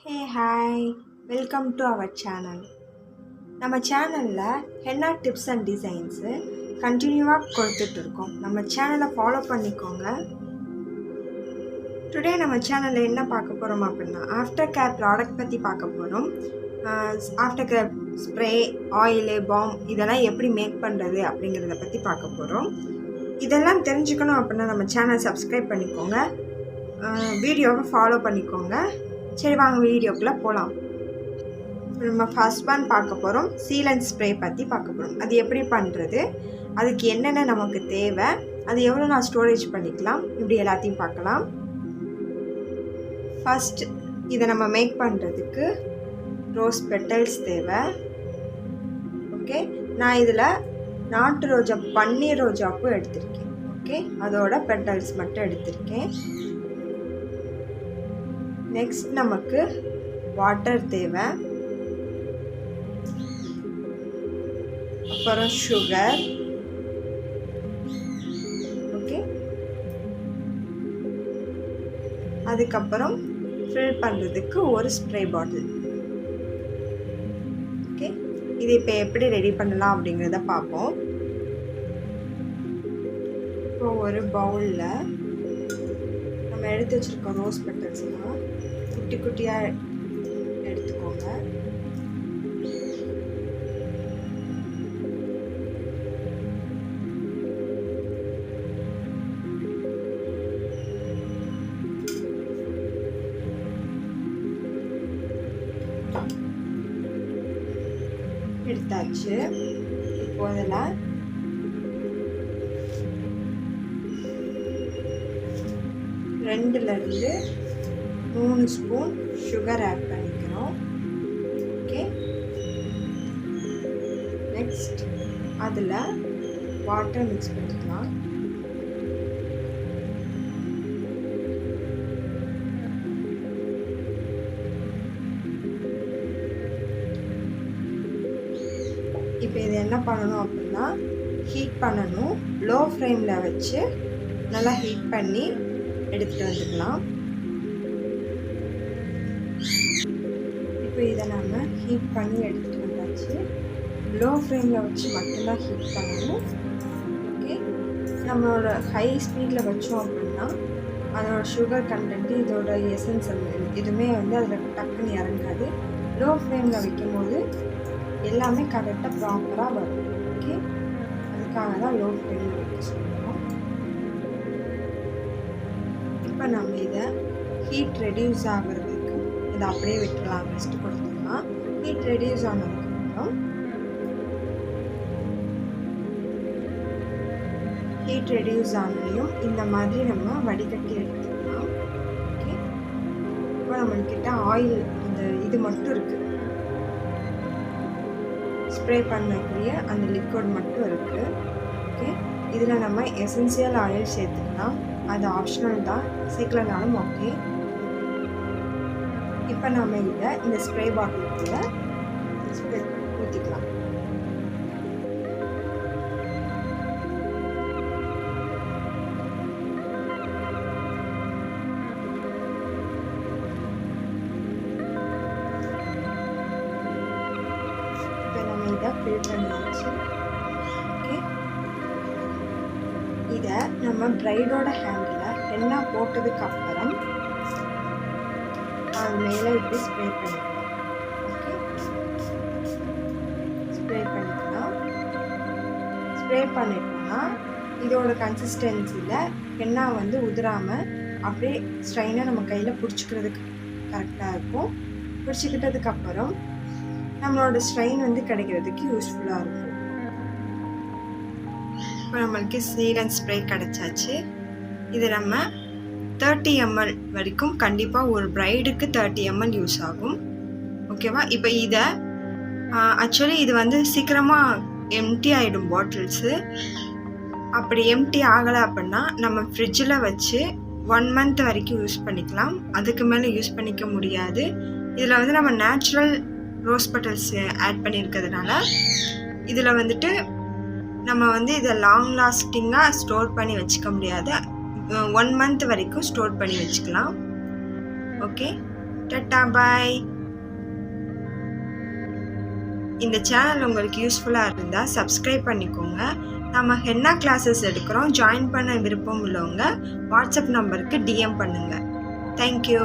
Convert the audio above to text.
Hey hi, welcome to our channel. நம்ம சேனலில் henna tips and designs கண்டினியூவாக கொடுத்துட்ருக்கோம். நம்ம சேனலை ஃபாலோ பண்ணிக்கோங்க. டுடே நம்ம சேனலில் என்ன பார்க்க போகிறோம் அப்படின்னா, ஆஃப்டர் கேர் ப்ராடக்ட் பற்றி பார்க்க போகிறோம். After care spray, oil, balm இதெல்லாம் எப்படி மேக் பண்ணுறது அப்படிங்கிறத பற்றி பார்க்க போகிறோம். இதெல்லாம் தெரிஞ்சுக்கணும் அப்படின்னா நம்ம சேனல் சப்ஸ்கிரைப் பண்ணிக்கோங்க, வீடியோவை ஃபாலோ பண்ணிக்கோங்க. சரி, வாங்க வீடியோக்குள்ளே போகலாம். நம்ம ஃபர்ஸ்ட் ஒன் பார்க்க போகிறோம், சீலண்ட் ஸ்ப்ரே பற்றி பார்க்க போகிறோம். அது எப்படி பண்ணுறது, அதுக்கு என்னென்ன நமக்கு தேவை, அது எவ்வளோ நான் ஸ்டோரேஜ் பண்ணிக்கலாம், இப்படி எல்லாத்தையும் பார்க்கலாம். ஃபஸ்ட் இதை நம்ம மேக் பண்ணுறதுக்கு ரோஸ் பெட்டல்ஸ் தேவை. ஓகே, நான் இதில் நாட்டு ரோஜா, பன்னீர் ரோஜாப்பூ எடுத்திருக்கேன். ஓகே, அதோட பெட்டல்ஸ் மட்டும் எடுத்திருக்கேன். நெக்ஸ்ட் நமக்கு வாட்டர் தேவை, அப்புறம் சுகர். ஓகே, அதுக்கப்புறம் ஃபில் பண்ணுறதுக்கு ஒரு ஸ்ப்ரே பாட்டில். ஓகே, இது இப்போ எப்படி ரெடி பண்ணலாம் அப்படிங்கிறத பார்ப்போம். இப்போ ஒரு பவுலில் நம்ம எடுத்து வச்சுருக்கோம் ரோஸ் பெட்டல்ஸ்லாம் குட்டி குட்டியாக எடுத்துக்கோங்க. எடுத்தாச்சு. இப்போ அதில் 2 to 3 ஸ்பூன் சுகர் ஆட் பண்ணிக்கிறோம். ஓகே, நெக்ஸ்ட் அதில் வாட்டர் மிக்ஸ் பண்ணிக்கலாம். இப்போ இது என்ன பண்ணணும் அப்படின்னா, ஹீட் பண்ணணும். லோ ஃப்ளேமில் வச்சு நல்லா ஹீட் பண்ணி எடுத்துகிட்டு வந்துக்கலாம். இப்போ இதை நம்ம ஹீட் பண்ணி எடுத்துகிட்டு வந்தாச்சு. லோ ஃப்ளேமில் வச்சு மட்டும்தான் ஹீட் பண்ணணும். ஓகே, நம்மளோட ஹை ஸ்பீடில் வச்சோம் அப்படின்னா அதோட சுகர் கண்டென்ட்டு, இதோட எசன்ஸ் எதுவுமே அதில் டக்குன்னு இறங்காது. லோ ஃப்ளேமில் வைக்கும்போது எல்லாமே கரெக்டாக ப்ராப்பராக வரும். ஓகே, அதுக்காக தான் லோ ஃப்ளேமில் வைக்க சொல்லுவோம். இப்போ நம்ம இதை ஹீட் ரெடியூஸ் ஆகிறதுக்கு இதை அப்படியே விட்டுடலாம், ரெஸ்ட் கொடுத்துடலாம். ஹீட் ரெடியூஸ் ஆனதுக்கப்புறம் ஹீட் ரெடியூஸ் ஆனதையும் இந்த மாதிரி நம்ம வடிகட்டி எடுத்துக்கலாம். ஓகே, இப்போ நம்மக்கிட்ட ஆயில் அந்த இது மட்டும் இருக்குது, ஸ்ப்ரே பண்ணக்கூடிய அந்த லிக்விட் மட்டும் இருக்குது. ஓகே, இதில் நம்ம எசென்சியல் ஆயில் சேர்த்துக்கலாம், அது ஆப்ஷனல் தான், சேர்க்கலனாலும் ஓகே. இப்போ நம்ம இதை இந்த ஸ்ப்ரே பாட்டிலுக்குள்ள ஸ்ப்ரே ஊற்றிக்கலாம். இப்போ நம்ம இதை ஃபில் பண்ணியாச்சு. ஓகே, இதை நம்ம பிரைடோட ஹேண்டில் ஹென்னா போட்டதுக்கு அப்புறம் அது மேலே இப்படி ஸ்ப்ரே பண்ணிக்கலாம். ஓகே, ஸ்ப்ரே பண்ணிக்கலாம். ஸ்ப்ரே பண்ணிட்டோம்னா இதோட கன்சிஸ்டன்சியில் ஹென்னா உதிராமல் அப்படியே ஸ்ட்ரைனாக நம்ம கையில் பிடிச்சிக்கிறதுக்கு கரெக்டாக இருக்கும். பிடிச்சிக்கிட்டதுக்கப்புறம் நம்மளோட ஸ்ட்ரெயின் கிடைக்கிறதுக்கு யூஸ்ஃபுல்லாக இருக்கும். இப்போ நம்மளுக்கு சீலண்ட் ஸ்ப்ரே கிடச்சாச்சு. இது நம்ம 30 ml வரைக்கும், கண்டிப்பாக ஒரு ப்ரைடுக்கு 30 ml யூஸ் ஆகும். ஓகேவா? இப்போ இதை ஆக்சுவலி இது சீக்கிரமாக எம்டி ஆகிடும் பாட்டில்ஸு. அப்படி எம்டி ஆகலை அப்படின்னா நம்ம ஃப்ரிட்ஜில் வச்சு 1 month வரைக்கும் யூஸ் பண்ணிக்கலாம். அதுக்கு மேலே யூஸ் பண்ணிக்க முடியாது. இதில் நம்ம நேச்சுரல் ரோஸ் பெட்டல்ஸ் ஆட் பண்ணியிருக்கிறதுனால இதில் நம்ம இதை லாங் லாஸ்டிங்காக ஸ்டோர் பண்ணி வச்சுக்க முடியாது. 1 month வரைக்கும் ஸ்டோர் பண்ணி வச்சுக்கலாம். ஓகே, டட்டா பாய். இந்த சேனல் உங்களுக்கு யூஸ்ஃபுல்லாக இருந்தால் சப்ஸ்கிரைப் பண்ணிக்கோங்க. நம்ம ஹென்னா கிளாஸஸ் எடுக்கிறோம். ஜாயின் பண்ண விருப்பம் உள்ளவங்க வாட்ஸ்அப் நம்பருக்கு டிஎம் பண்ணுங்கள். தேங்க்யூ.